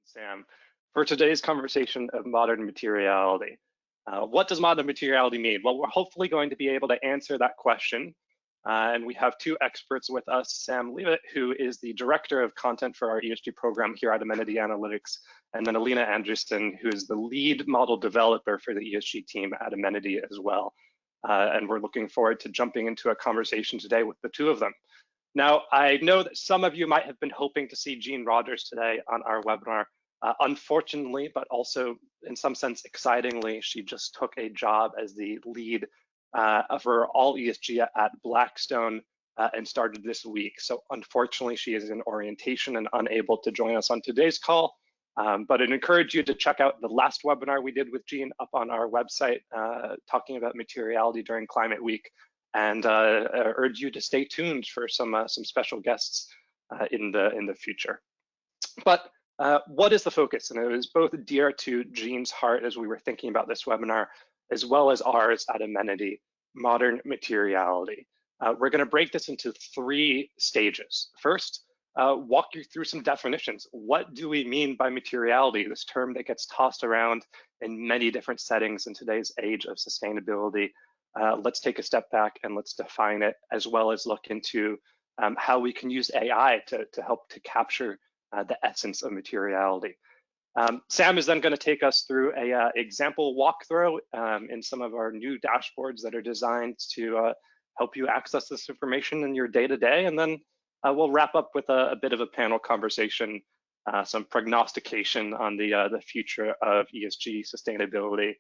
Sam, for today's conversation of modern materiality. What does modern materiality mean? Well, we're hopefully going to be able to answer that question. And we have two experts with us, Sam Leavitt, who is the Director of Content for our ESG program here at Amenity Analytics, and then Alina Anderson, who is the lead model developer for the ESG team at Amenity as well. And we're looking forward to jumping into a conversation today with the two of them. Now, I know that some of you might have been hoping to see Jean Rogers today on our webinar. Unfortunately, but also in some sense excitingly, she just took a job as the lead for all ESG at Blackstone and started this week. So unfortunately, she is in orientation and unable to join us on today's call. But I'd encourage you to check out the last webinar we did with Jean up on our website, talking about materiality during Climate Week, and urge you to stay tuned for some special guests in the future. But what is the focus? And it was both dear to Jean's heart as we were thinking about this webinar, as well as ours at Amenity, modern materiality. We're going to break this into three stages. First, walk you through some definitions. What do we mean by materiality, this term that gets tossed around in many different settings in today's age of sustainability? Let's take a step back and let's define it, as well as look into how we can use AI to help to capture the essence of materiality. Sam is then going to take us through a example walkthrough in some of our new dashboards that are designed to help you access this information in your day-to-day, and then we'll wrap up with a bit of a panel conversation, some prognostication on the future of ESG sustainability,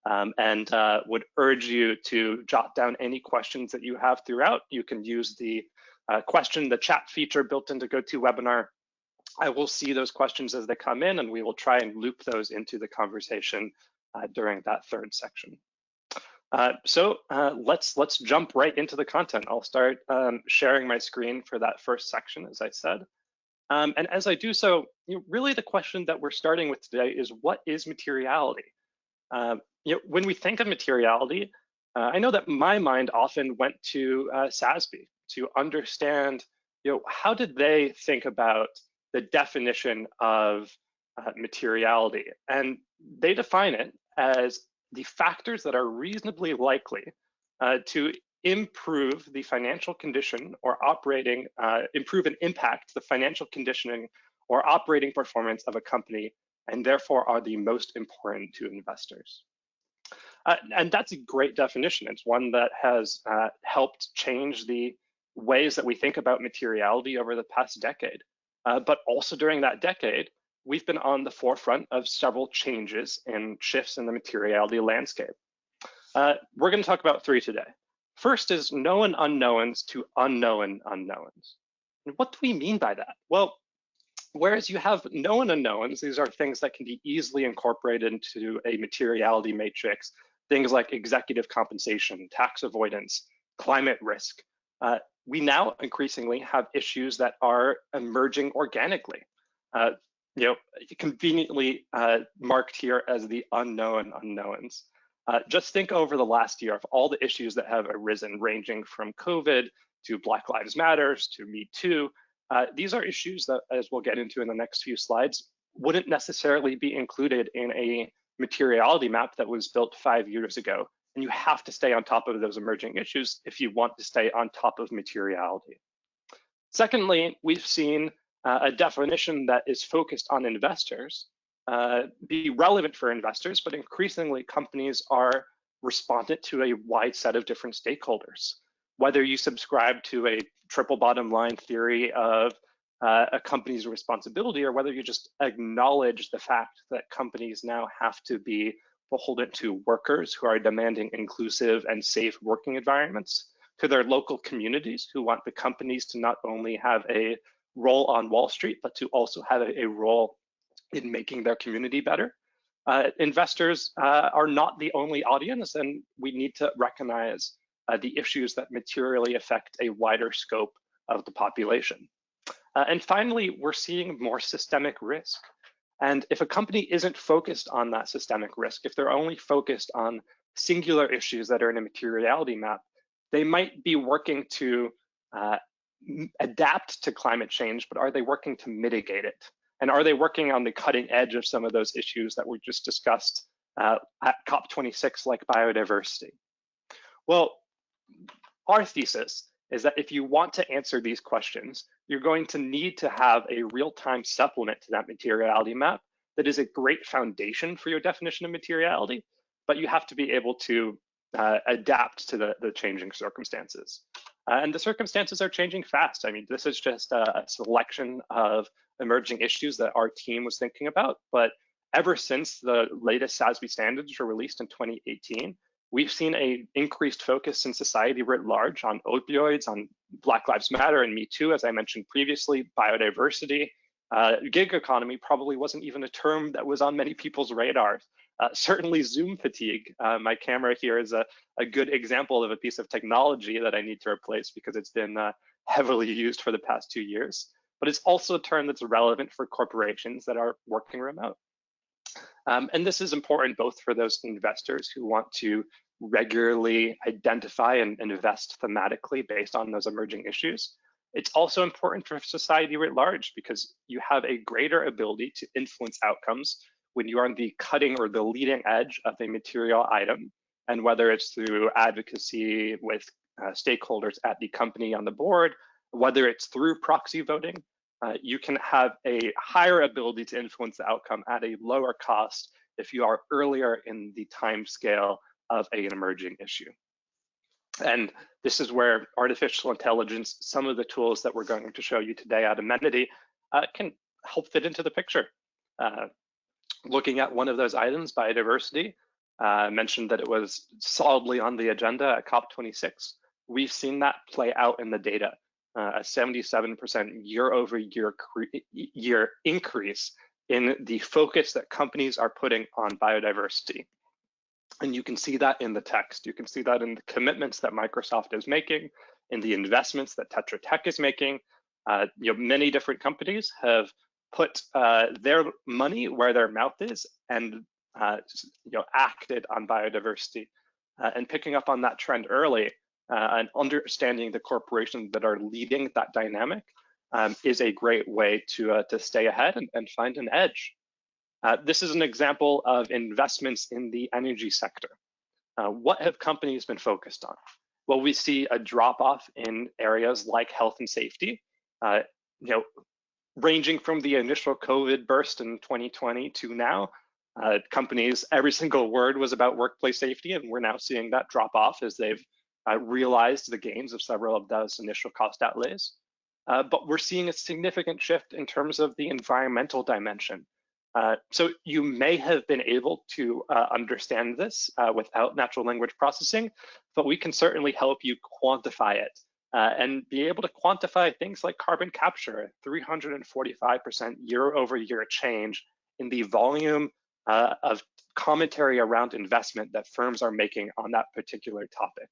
and would urge you to jot down any questions that you have throughout. You can use the the chat feature built into GoToWebinar. I will see those questions as they come in, and we will try and loop those into the conversation during that third section. So let's jump right into the content. I'll start sharing my screen for that first section, as I said. And as I do so, really the question that we're starting with today is, what is materiality? When we think of materiality, I know that my mind often went to SASB to understand, how did they think about the definition of materiality? And they define it as the factors that are reasonably likely to improve the financial condition or operating, improve and impact the financial conditioning or operating performance of a company, and therefore are the most important to investors. And that's a great definition. It's one that has helped change the ways that we think about materiality over the past decade. But also during that decade, we've been on the forefront of several changes and shifts in the materiality landscape. We're going to talk about three today. First is known unknowns to unknown unknowns. And what do we mean by that? Well, whereas you have known unknowns, these are things that can be easily incorporated into a materiality matrix, things like executive compensation, tax avoidance, climate risk. We now increasingly have issues that are emerging organically, conveniently marked here as the unknown unknowns. Just think over the last year of all the issues that have arisen, ranging from COVID to Black Lives Matter to Me Too. These are issues that, as we'll get into in the next few slides, wouldn't necessarily be included in a materiality map that was built 5 years ago. And you have to stay on top of those emerging issues if you want to stay on top of materiality. Secondly, we've seen a definition that is focused on investors be relevant for investors, but increasingly companies are respondent to a wide set of different stakeholders. Whether you subscribe to a triple bottom line theory of a company's responsibility, or whether you just acknowledge the fact that companies now have to be beholden to workers who are demanding inclusive and safe working environments, to their local communities who want the companies to not only have a role on Wall Street, but to also have a role in making their community better. Investors are not the only audience, and we need to recognize the issues that materially affect a wider scope of the population. And finally, we're seeing more systemic risk. And if a company isn't focused on that systemic risk, if they're only focused on singular issues that are in a materiality map, they might be working to adapt to climate change, but are they working to mitigate it? And are they working on the cutting edge of some of those issues that we just discussed at COP26, like biodiversity? Well, our thesis is that if you want to answer these questions, you're going to need to have a real-time supplement to that materiality map that is a great foundation for your definition of materiality, but you have to be able to adapt to the changing circumstances. And the circumstances are changing fast. I mean, this is just a selection of emerging issues that our team was thinking about, but ever since the latest SASB standards were released in 2018, we've seen an increased focus in society writ large on opioids, on Black Lives Matter and Me Too, as I mentioned previously, biodiversity. Gig economy probably wasn't even a term that was on many people's radars. Certainly Zoom fatigue. My camera here is a good example of a piece of technology that I need to replace because it's been heavily used for the past 2 years. But it's also a term that's relevant for corporations that are working remote. And this is important both for those investors who want to regularly identify and invest thematically based on those emerging issues. It's also important for society writ large because you have a greater ability to influence outcomes when you are on the cutting or the leading edge of a material item. And whether it's through advocacy with stakeholders at the company on the board, whether it's through proxy voting, you can have a higher ability to influence the outcome at a lower cost if you are earlier in the time scale of an emerging issue. And this is where artificial intelligence, some of the tools that we're going to show you today at Amenity, can help fit into the picture. Looking at one of those items, biodiversity, mentioned that it was solidly on the agenda at COP26. We've seen that play out in the data. A 77% year-over-year increase in the focus that companies are putting on biodiversity. And you can see that in the text. You can see that in the commitments that Microsoft is making, in the investments that Tetra Tech is making. Many different companies have put their money where their mouth is and acted on biodiversity. And picking up on that trend early, and understanding the corporations that are leading that dynamic is a great way to stay ahead and find an edge. This is an example of investments in the energy sector. What have companies been focused on? Well, we see a drop-off in areas like health and safety, ranging from the initial COVID burst in 2020 to now. Companies, every single word was about workplace safety, and we're now seeing that drop off as they've realized the gains of several of those initial cost outlays. But we're seeing a significant shift in terms of the environmental dimension. So you may have been able to understand this without natural language processing, but we can certainly help you quantify it and be able to quantify things like carbon capture, 345% year-over-year change in the volume of commentary around investment that firms are making on that particular topic.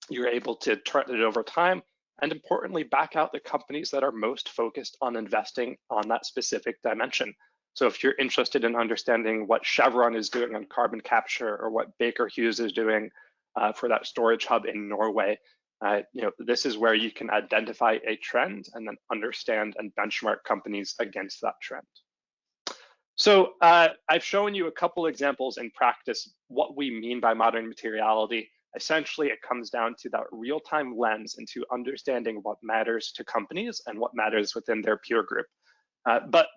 You're able to chart it over time and importantly, back out the companies that are most focused on investing on that specific dimension. So if you're interested in understanding what Chevron is doing on carbon capture or what Baker Hughes is doing for that storage hub in Norway, this is where you can identify a trend and then understand and benchmark companies against that trend. So I've shown you a couple examples in practice what we mean by modern materiality. Essentially, it comes down to that real-time lens into understanding what matters to companies and what matters within their peer group. But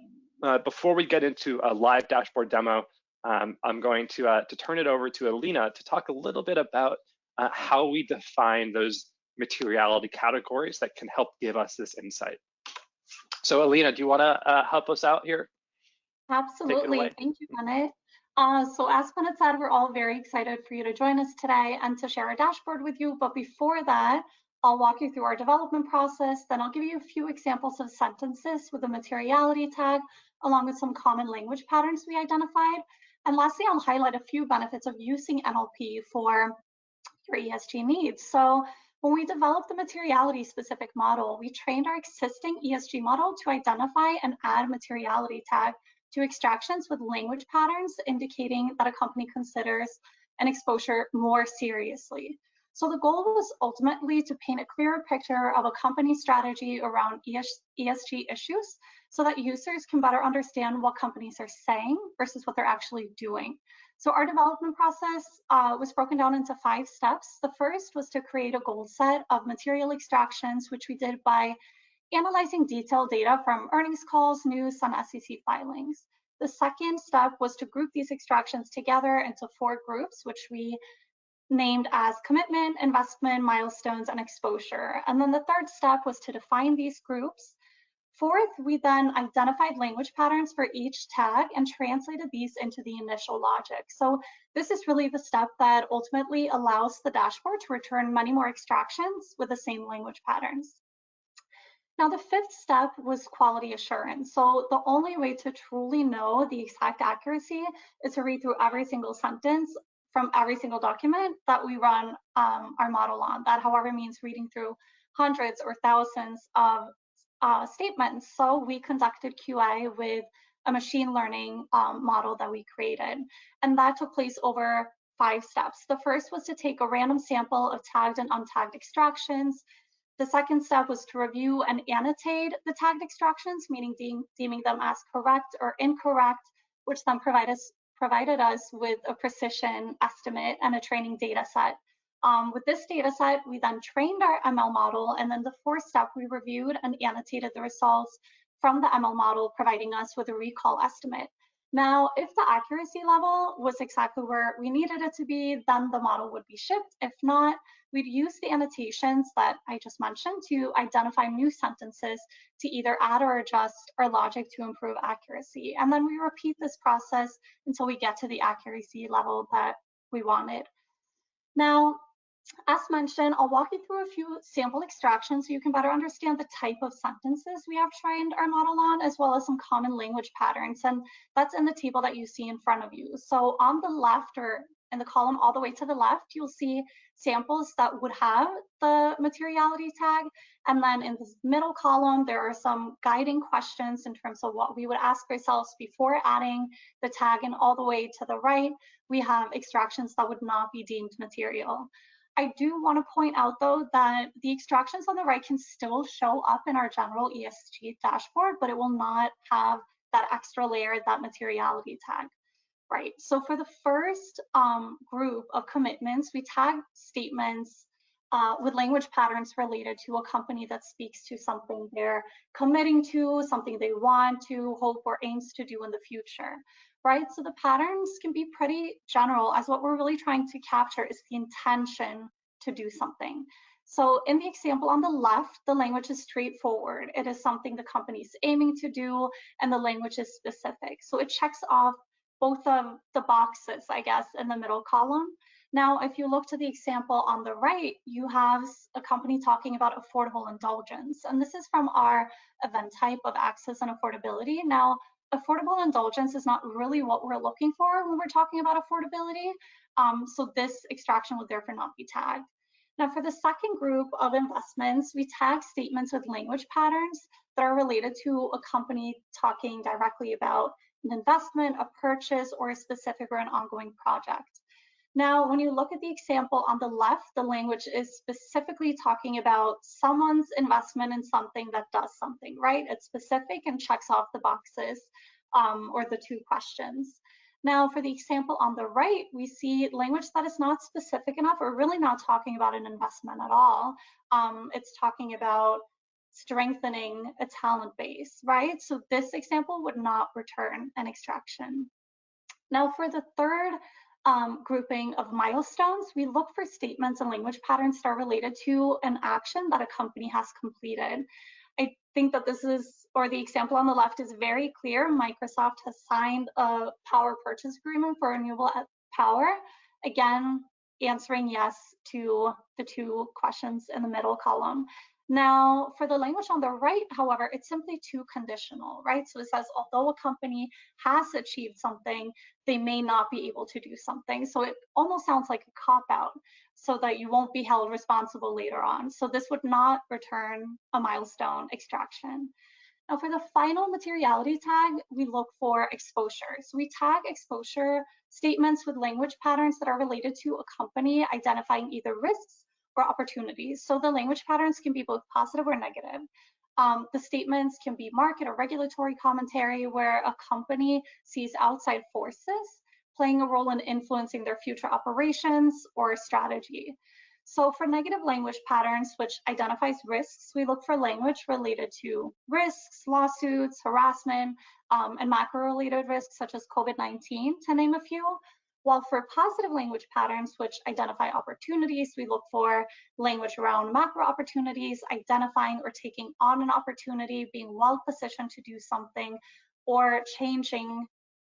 before we get into a live dashboard demo, I'm going to turn it over to Alina to talk a little bit about how we define those materiality categories that can help give us this insight. So Alina, do you want to help us out here? Absolutely. Thank you, Bennett. So as Bennett said, we're all very excited for you to join us today and to share our dashboard with you. But before that, I'll walk you through our development process. Then I'll give you a few examples of sentences with a materiality tag, along with some common language patterns we identified. And lastly, I'll highlight a few benefits of using NLP for your ESG needs. So when we developed the materiality specific model, we trained our existing ESG model to identify and add materiality tag to extractions with language patterns indicating that a company considers an exposure more seriously. So the goal was ultimately to paint a clearer picture of a company's strategy around ESG issues so that users can better understand what companies are saying versus what they're actually doing. So our development process was broken down into 5 steps. The first was to create a goal set of material extractions, which we did by analyzing detailed data from earnings calls, news, and SEC filings. The second step was to group these extractions together into 4 groups, which we named as commitment, investment, milestones, and exposure. And then the third step was to define these groups. Fourth, we then identified language patterns for each tag and translated these into the initial logic. So this is really the step that ultimately allows the dashboard to return many more extractions with the same language patterns. Now, the 5th step was quality assurance. So the only way to truly know the exact accuracy is to read through every single sentence from every single document that we run our model on. That, however, means reading through hundreds or thousands of statements. So we conducted QA with a machine learning model that we created. And that took place over 5 steps. The first was to take a random sample of tagged and untagged extractions. The second step was to review and annotate the tagged extractions, meaning deeming them as correct or incorrect, which then provided us with a precision estimate and a training data set. With this data set, we then trained our ML model, and then the 4th step, we reviewed and annotated the results from the ML model, providing us with a recall estimate. Now, if the accuracy level was exactly where we needed it to be, then the model would be shipped. If not, we'd use the annotations that I just mentioned to identify new sentences to either add or adjust our logic to improve accuracy. And then we repeat this process until we get to the accuracy level that we wanted. Now, as mentioned, I'll walk you through a few sample extractions so you can better understand the type of sentences we have trained our model on, as well as some common language patterns. And that's in the table that you see in front of you. So on the left, or in the column all the way to the left, you'll see samples that would have the materiality tag. And then in the middle column, there are some guiding questions in terms of what we would ask ourselves before adding the tag. And all the way to the right, we have extractions that would not be deemed material. I do want to point out, though, that the extractions on the right can still show up in our general ESG dashboard, but it will not have that extra layer, that materiality tag. Right, so for the first group of commitments, we tag statements with language patterns related to a company that speaks to something they're committing to, something they want to, hope, or aims to do in the future. Right, so the patterns can be pretty general, as what we're really trying to capture is the intention to do something. So in the example on the left, the language is straightforward. It is something the company is aiming to do, and the language is specific. So it checks off both of the boxes, I guess, in the middle column. Now, if you look to the example on the right, you have a company talking about affordable indulgence. And this is from our event type of access and affordability. Now, affordable indulgence is not really what we're looking for when we're talking about affordability. So this extraction would therefore not be tagged. Now, for the second group of investments, we tag statements with language patterns that are related to a company talking directly about an investment, a purchase, or a specific or an ongoing project. Now, when you look at the example on the left, the language is specifically talking about someone's investment in something that does something, right? It's specific and checks off the boxes or the 2 questions. Now, for the example on the right, we see language that is not specific enough, or really not talking about an investment at all. It's talking about strengthening a talent base, right? So this example would not return an extraction. Now, for the third grouping of milestones, we look for statements and language patterns that are related to an action that a company has completed. I think that this is, or the example on the left is very clear. Microsoft has signed a power purchase agreement for renewable power. Again, answering yes to the 2 questions in the middle column. Now, for the language on the right, however, it's simply too conditional, right? So it says, although a company has achieved something, they may not be able to do something. So it almost sounds like a cop-out, so that you won't be held responsible later on. So this would not return a milestone extraction. Now, for the final materiality tag, we look for exposure. So we tag exposure statements with language patterns that are related to a company identifying either risks or opportunities. So the language patterns can be both positive or negative. The statements can be market or regulatory commentary where a company sees outside forces playing a role in influencing their future operations or strategy. So for negative language patterns, which identifies risks, we look for language related to risks, lawsuits, harassment, and macro-related risks such as COVID-19, to name a few. While for positive language patterns, which identify opportunities, we look for language around macro opportunities, identifying or taking on an opportunity, being well positioned to do something, or changing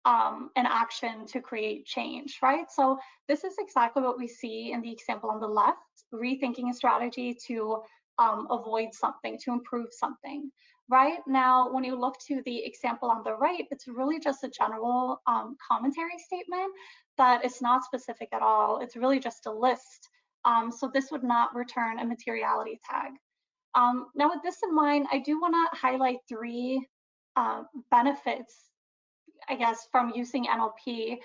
an action to create change, right? So this is exactly what we see in the example on the left, rethinking a strategy to avoid something, to improve something, right? Now, when you look to the example on the right, it's really just a general commentary statement that is not specific at all. It's really just a list. So this would not return a materiality tag. Now, with this in mind, I do want to highlight three benefits, I guess, from using NLP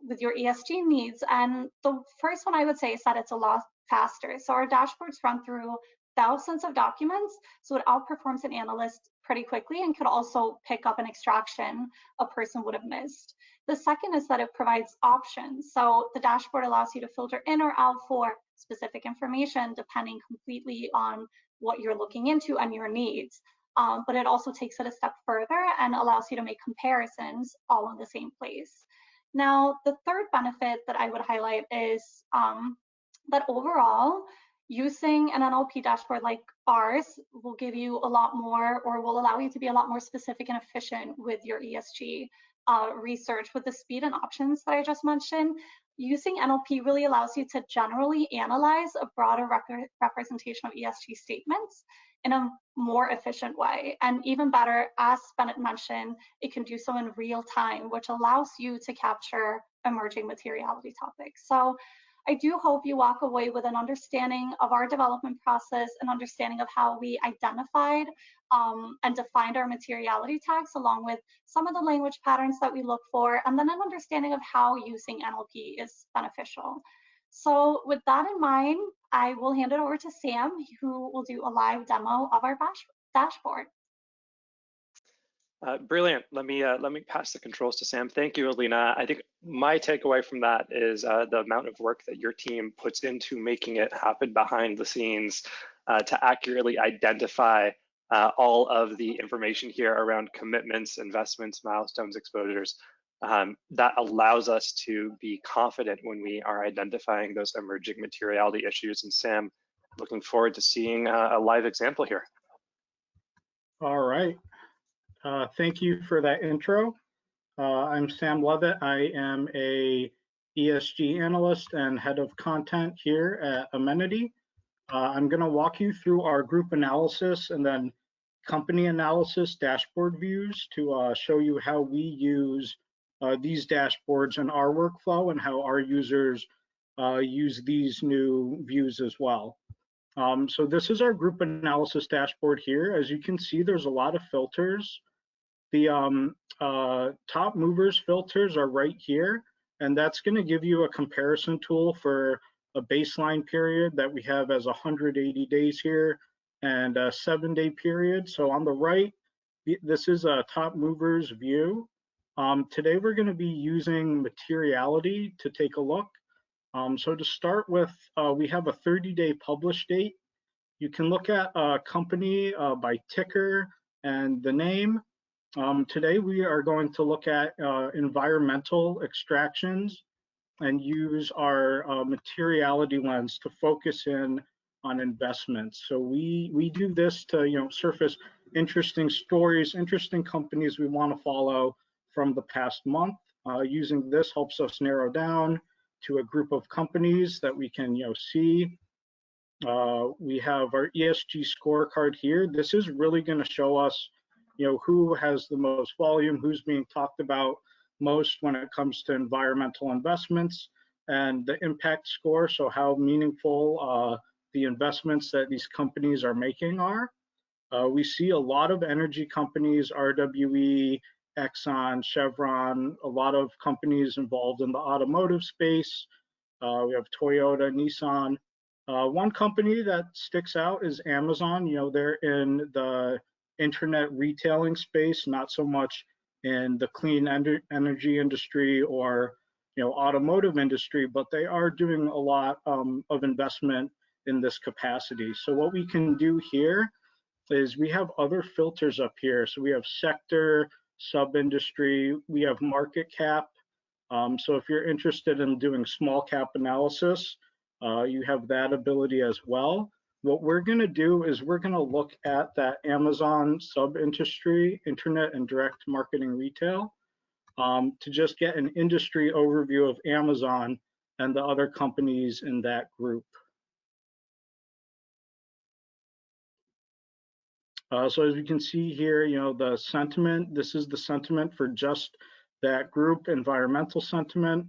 with your ESG needs. And the first one I would say is that it's a lot faster. So our dashboards run through thousands of documents, so it outperforms an analyst pretty quickly and could also pick up an extraction a person would have missed. The second is that it provides options. So the dashboard allows you to filter in or out for specific information depending completely on what you're looking into and your needs. But it also takes it a step further and allows you to make comparisons all in the same place. Now, the third benefit that I would highlight is that overall, using an NLP dashboard like ours will give you a lot more, or will allow you to be a lot more specific and efficient with your ESG research. With the speed and options that I just mentioned, using NLP really allows you to generally analyze a broader representation of ESG statements in a more efficient way. And even better, as Bennett mentioned, it can do so in real time, which allows you to capture emerging materiality topics. So I do hope you walk away with an understanding of our development process, an understanding of how we identified and defined our materiality tags, along with some of the language patterns that we look for, and then an understanding of how using NLP is beneficial. So with that in mind, I will hand it over to Sam, who will do a live demo of our dashboard. Brilliant. Let me pass the controls to Sam. Thank you, Alina. I think my takeaway from that is the amount of work that your team puts into making it happen behind the scenes to accurately identify all of the information here around commitments, investments, milestones, exposures. That allows us to be confident when we are identifying those emerging materiality issues. And Sam, looking forward to seeing a live example here. All right. Thank you for that intro. I'm Sam Levitt. I am a ESG analyst and head of content here at Amenity. I'm going to walk you through our group analysis and then company analysis dashboard views to show you how we use these dashboards in our workflow and how our users use these new views as well. So this is our group analysis dashboard here. As you can see, there's a lot of filters. The top movers filters are right here, and that's going to give you a comparison tool for a baseline period that we have as 180 days here and a 7-day period. So on the right, this is a top movers view. Today we're going to be using materiality to take a look. So to start with, we have a 30-day publish date. You can look at a company by ticker and the name. Today we are going to look at environmental extractions and use our materiality lens to focus in on investments. So we do this to surface interesting stories, interesting companies we want to follow from the past month. Using this helps us narrow down to a group of companies that we can see. We have our ESG scorecard here. This is really going to show us who has the most volume, who's being talked about most when it comes to environmental investments, and the impact score, so how meaningful the investments that these companies are making are. We see a lot of energy companies, RWE, Exxon, Chevron, a lot of companies involved in the automotive space. We have Toyota, Nissan. One company that sticks out is Amazon. They're in the internet retailing space, not so much in the clean energy industry or automotive industry, but they are doing a lot of investment in this capacity. So what we can do here is we have other filters up here. So we have sector, sub-industry, we have market cap. So if you're interested in doing small cap analysis, you have that ability as well. What we're going to do is we're going to look at that Amazon sub-industry, internet and direct marketing retail, to just get an industry overview of Amazon and the other companies in that group. So as you can see here, the sentiment, this is the sentiment for just that group, environmental sentiment.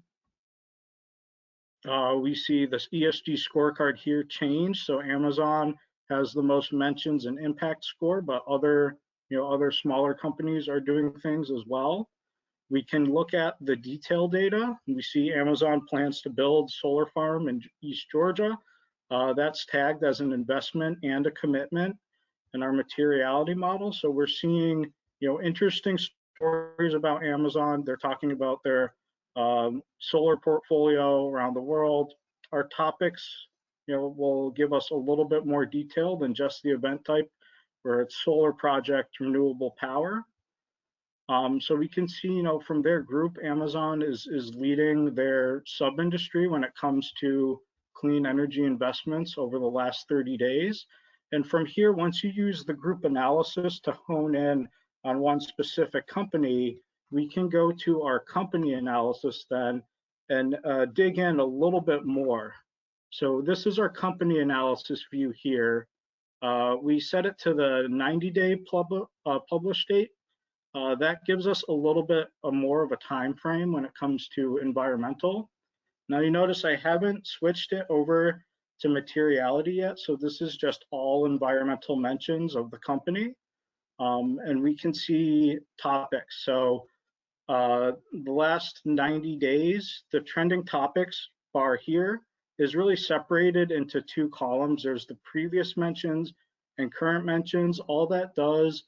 We see this ESG scorecard here change. So Amazon has the most mentions and impact score, but other smaller companies are doing things as well. We can look at the detail data. We see Amazon plans to build solar farm in East Georgia. That's tagged as an investment and a commitment in our materiality model. So we're seeing, interesting stories about Amazon. They're talking about their solar portfolio around the world. Our topics, will give us a little bit more detail than just the event type, where it's solar project, renewable power. So we can see, from their group, Amazon is leading their sub-industry when it comes to clean energy investments over the last 30 days. And from here, once you use the group analysis to hone in on one specific company, we can go to our company analysis then and dig in a little bit more. So this is our company analysis view here. We set it to the 90-day publish date. That gives us a little bit more of a time frame when it comes to environmental. Now you notice I haven't switched it over to materiality yet, so this is just all environmental mentions of the company. And we can see topics. So the last 90 days, the trending topics bar here is really separated into two columns. There's the previous mentions and current mentions. All that does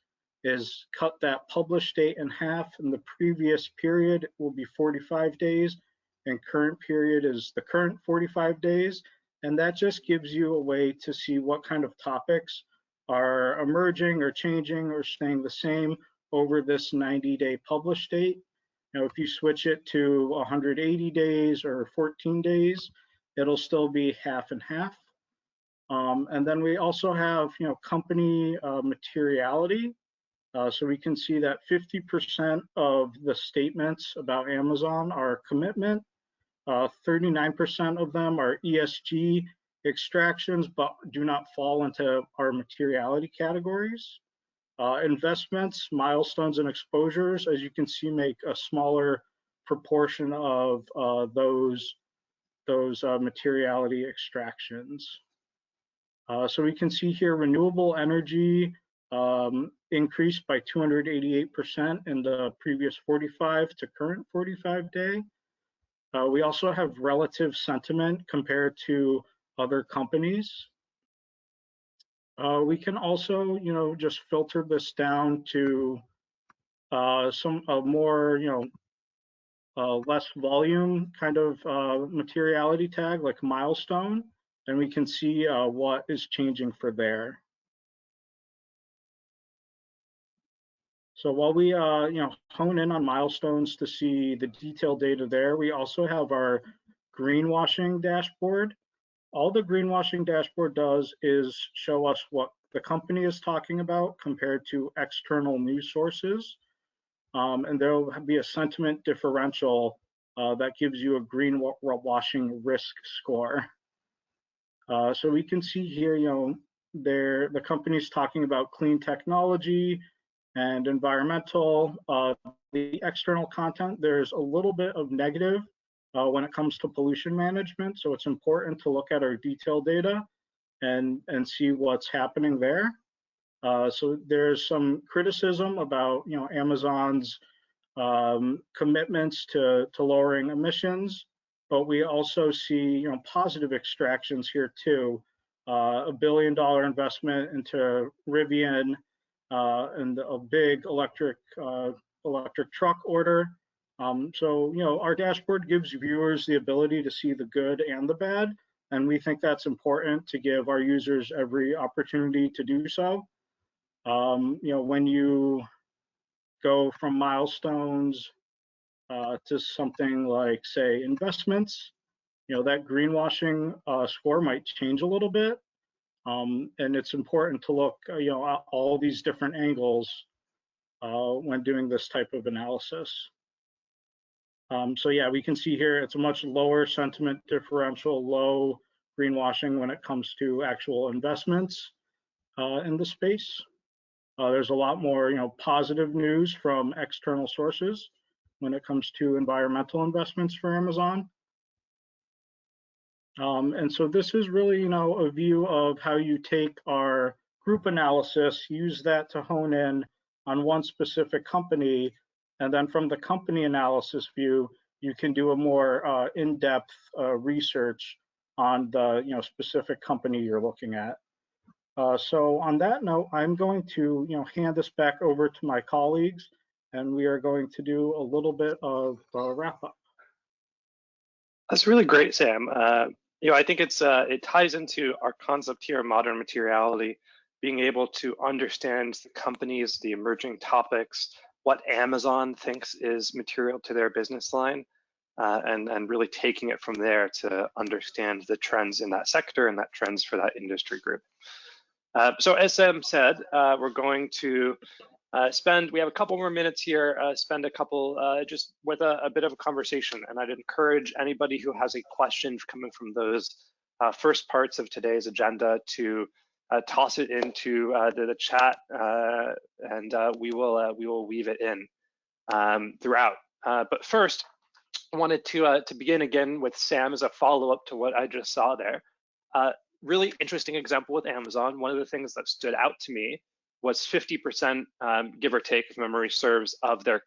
is cut that published date in half, and the previous period will be 45 days, and current period is the current 45 days. And that just gives you a way to see what kind of topics are emerging or changing or staying the same over this 90-day publish date. Now, if you switch it to 180 days or 14 days, it'll still be half and half. And then we also have, company materiality. So we can see that 50% of the statements about Amazon are commitment. 39% of them are ESG extractions, but do not fall into our materiality categories. Investments, milestones, and exposures, as you can see, make a smaller proportion of those materiality extractions. So we can see here renewable energy increased by 288% in the previous 45 to current 45 day. We also have relative sentiment compared to other companies. We can also, just filter this down to some more, less volume kind of materiality tag like milestone, and we can see what is changing for there. So while we hone in on milestones to see the detailed data there, we also have our greenwashing dashboard. All the greenwashing dashboard does is show us what the company is talking about compared to external news sources. And there will be a sentiment differential that gives you a greenwashing risk score. So we can see here, the company's talking about clean technology and environmental. The external content, there's a little bit of negative when it comes to pollution management. So it's important to look at our detailed data and see what's happening there. So there's some criticism about Amazon's commitments to lowering emissions, but we also see positive extractions here too. $1 billion investment into Rivian and a big electric truck order. So our dashboard gives viewers the ability to see the good and the bad, and we think that's important to give our users every opportunity to do so. When you go from milestones to something like, say, investments, that greenwashing score might change a little bit. And it's important to look, at all these different angles when doing this type of analysis. So yeah, we can see here it's a much lower sentiment differential, low greenwashing when it comes to actual investments in the space. There's a lot more, positive news from external sources when it comes to environmental investments for Amazon. And so this is really, a view of how you take our group analysis, use that to hone in on one specific company, and then from the company analysis view, you can do a more in-depth research on the specific company you're looking at. So on that note, I'm going to hand this back over to my colleagues, and we are going to do a little bit of a wrap up. That's really great, Sam. I think it ties into our concept here, modern materiality, being able to understand the companies, the emerging topics, what Amazon thinks is material to their business line, and really taking it from there to understand the trends in that sector and that trends for that industry group. So as Sam said, we're going to we have a couple more minutes here, spend a couple just with a bit of a conversation. And I'd encourage anybody who has a question coming from those first parts of today's agenda to toss it into the chat, and we will weave it in throughout. But first, I wanted to begin again with Sam as a follow-up to what I just saw there. Really interesting example with Amazon. One of the things that stood out to me was 50%, give or take, if memory serves, of their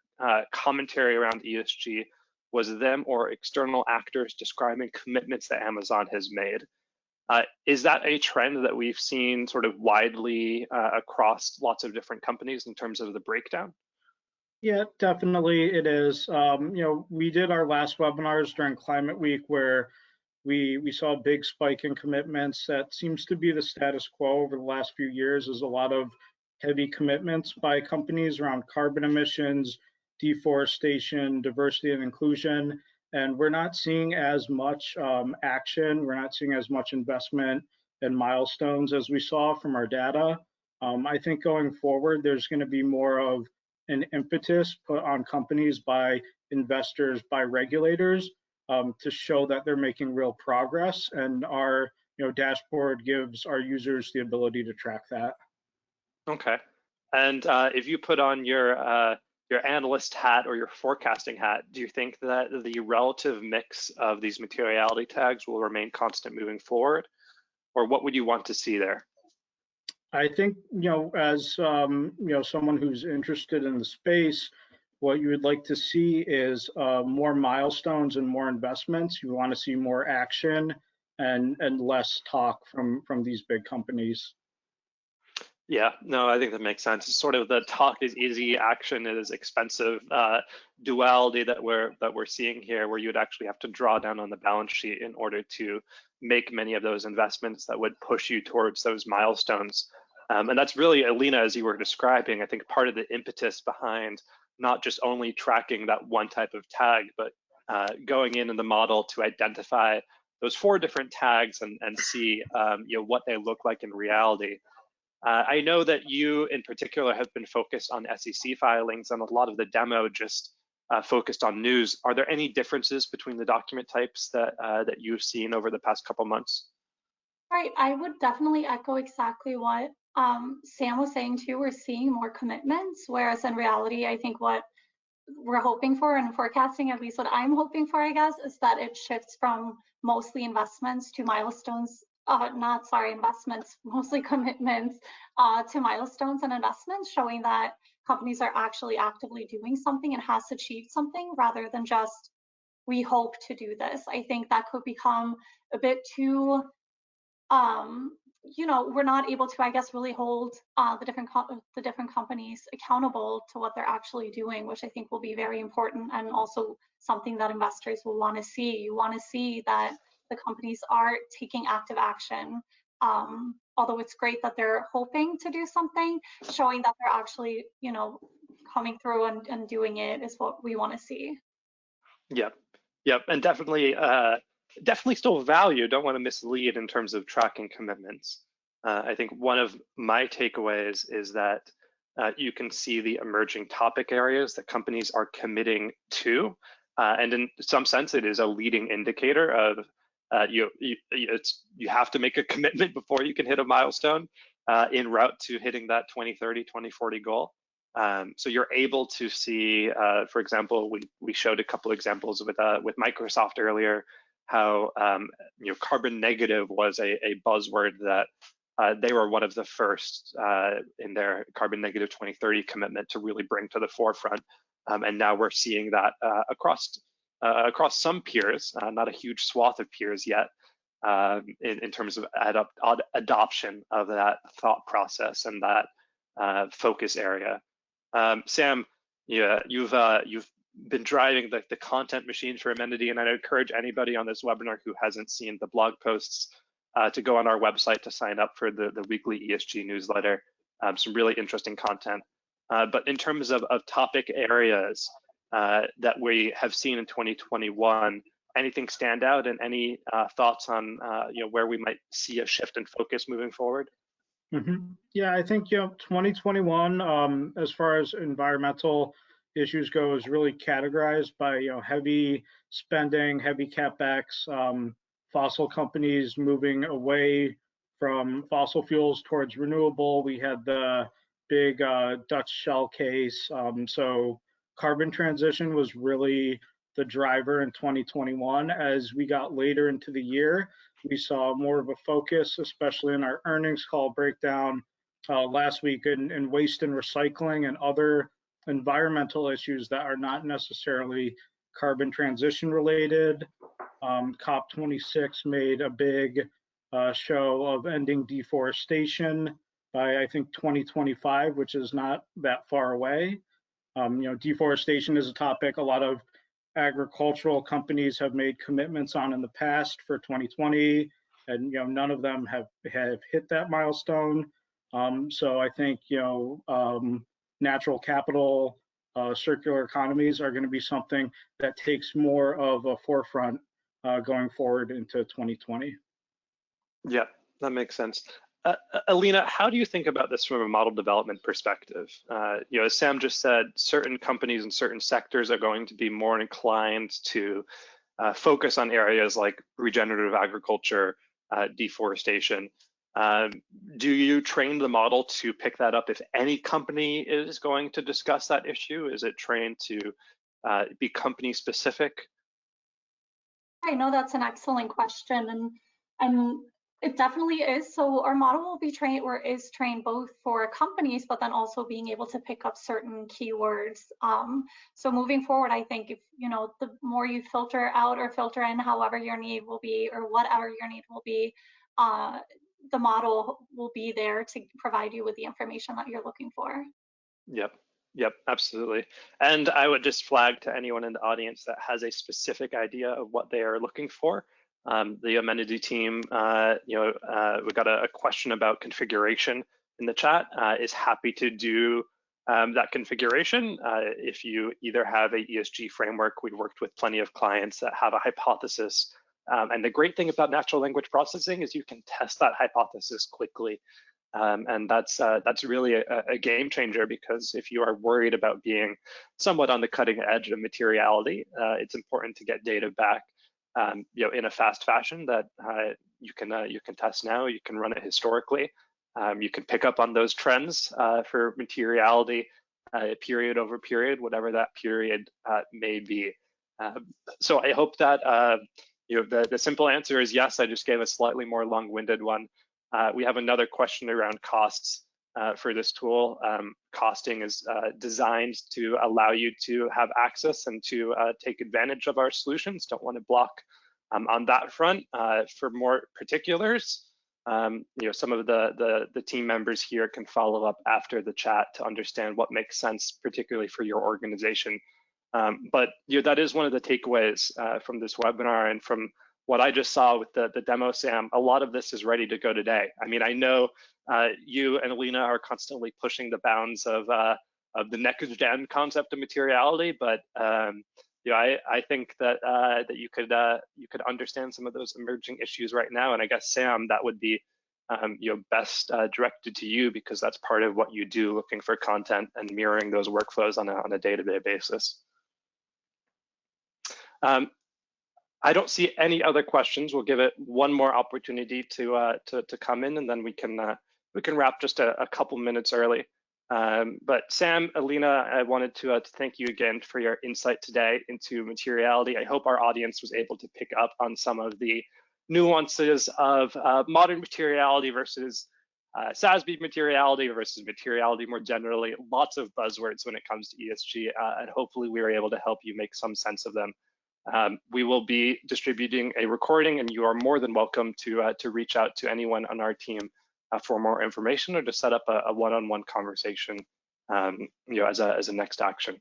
commentary around ESG was them or external actors describing commitments that Amazon has made. Is that a trend that we've seen sort of widely across lots of different companies in terms of the breakdown? Yeah, definitely it is. We did our last webinars during Climate Week where we saw a big spike in commitments. That seems to be the status quo over the last few years. There's a lot of heavy commitments by companies around carbon emissions, deforestation, diversity and inclusion, and we're not seeing as much action. We're not seeing as much investment and milestones as we saw from our data. I think going forward, there's going to be more of an impetus put on companies by investors, by regulators, to show that they're making real progress, and our dashboard gives our users the ability to track that. Okay, and if you put on your analyst hat or your forecasting hat, do you think that the relative mix of these materiality tags will remain constant moving forward, or what would you want to see there? I think as someone who's interested in the space, what you would like to see is more milestones and more investments. You want to see more action and less talk from these big companies. Yeah, no, I think that makes sense. It's sort of the talk is easy, action is expensive duality that we're seeing here, where you'd actually have to draw down on the balance sheet in order to make many of those investments that would push you towards those milestones. And that's really, Alina, as you were describing, I think part of the impetus behind not just only tracking that one type of tag, but going in the model to identify those 4 different tags and see what they look like in reality. I know that you in particular have been focused on SEC filings, and a lot of the demo just focused on news. Are there any differences between the document types that you've seen over the past couple months? Right, I would definitely echo exactly what Sam was saying too. We're seeing more commitments, whereas in reality, I think what we're hoping for and forecasting, at least what I'm hoping for, I guess, is that it shifts from mostly investments to milestones. Investments, mostly commitments to milestones and investments, showing that companies are actually actively doing something and has achieved something rather than just we hope to do this. I think that could become a bit too, you know, we're not able to, I guess, really hold the different companies accountable to what they're actually doing, which I think will be very important, and also something that investors will want to see. You want to see that the companies are taking active action. Although it's great that they're hoping to do something, showing that they're actually, you know, coming through and doing it is what we want to see. Yep, and definitely still value. Don't want to mislead in terms of tracking commitments. I think one of my takeaways is that you can see the emerging topic areas that companies are committing to, and in some sense, it is a leading indicator of you have to make a commitment before you can hit a milestone en route to hitting that 2030, 2040 goal. So you're able to see, for example, we showed a couple examples with Microsoft earlier, how carbon negative was a buzzword that they were one of the first in their carbon negative 2030 commitment to really bring to the forefront, and now we're seeing that across some peers, not a huge swath of peers yet, in terms of adoption of that thought process and that focus area. Sam, you've been driving the content machine for Amenity, and I'd encourage anybody on this webinar who hasn't seen the blog posts to go on our website to sign up for the weekly ESG newsletter. Some really interesting content. But in terms of topic areas that we have seen in 2021, anything stand out, and any thoughts on where we might see a shift in focus moving forward? Yeah, I think 2021, as far as environmental issues go, is really categorized by heavy spending, heavy capex, fossil companies moving away from fossil fuels towards renewable. We had the big Dutch Shell case, so carbon transition was really the driver in 2021. As we got later into the year, we saw more of a focus, especially in our earnings call breakdown last week, in waste and recycling and other environmental issues that are not necessarily carbon transition related. COP26 made a big show of ending deforestation by, I think, 2025, which is not that far away. Deforestation is a topic a lot of agricultural companies have made commitments on in the past for 2020, and none of them have hit that milestone. So I think natural capital, circular economies are going to be something that takes more of a forefront going forward into 2020. Yeah, that makes sense. Alina, how do you think about this from a model development perspective? As Sam just said, certain companies and certain sectors are going to be more inclined to focus on areas like regenerative agriculture, deforestation. Do you train the model to pick that up if any company is going to discuss that issue? Is it trained to be company specific? I know that's an excellent question, and it definitely is. So our model will be trained, or is trained, both for companies, but then also being able to pick up certain keywords. So moving forward, I think if the more you filter out or filter in, however your need will be, or whatever your need will be, the model will be there to provide you with the information that you're looking for. Yep, absolutely. And I would just flag to anyone in the audience that has a specific idea of what they are looking for. The Amenity team, we got a question about configuration in the chat, is happy to do that configuration. If you either have a ESG framework, we've worked with plenty of clients that have a hypothesis. And the great thing about natural language processing is you can test that hypothesis quickly. And that's really a game changer, because if you are worried about being somewhat on the cutting edge of materiality, it's important to get data back in a fast fashion that you can test now. You can run it historically. You can pick up on those trends for materiality, period over period, whatever that period may be. So I hope that the simple answer is yes. I just gave a slightly more long-winded one. We have another question around costs. for this tool. Costing is designed to allow you to have access and to take advantage of our solutions. Don't want to block on that front. For more particulars, some of the team members here can follow up after the chat to understand what makes sense, particularly for your organization. But that is one of the takeaways from this webinar, and from what I just saw with the demo, Sam, a lot of this is ready to go today. I mean, I know you and Alina are constantly pushing the bounds of the next gen concept of materiality, but I think that that you could understand some of those emerging issues right now. And I guess, Sam, that would be best directed to you, because that's part of what you do, looking for content and mirroring those workflows on a day-to-day basis. I don't see any other questions. We'll give it one more opportunity to come in, and then we can wrap just a couple minutes early. But Sam, Alina, I wanted to thank you again for your insight today into materiality. I hope our audience was able to pick up on some of the nuances of modern materiality versus SASB materiality versus materiality more generally. Lots of buzzwords when it comes to ESG, and hopefully we were able to help you make some sense of them. We will be distributing a recording, and you are more than welcome to reach out to anyone on our team for more information, or to set up a one-on-one conversation, as a next action.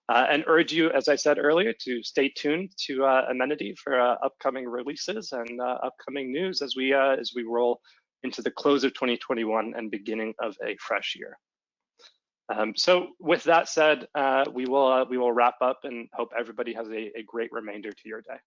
And urge you, as I said earlier, to stay tuned to Amenity for upcoming releases and upcoming news as we roll into the close of 2021 and beginning of a fresh year. So with that said, we will wrap up, and hope everybody has a great remainder to your day.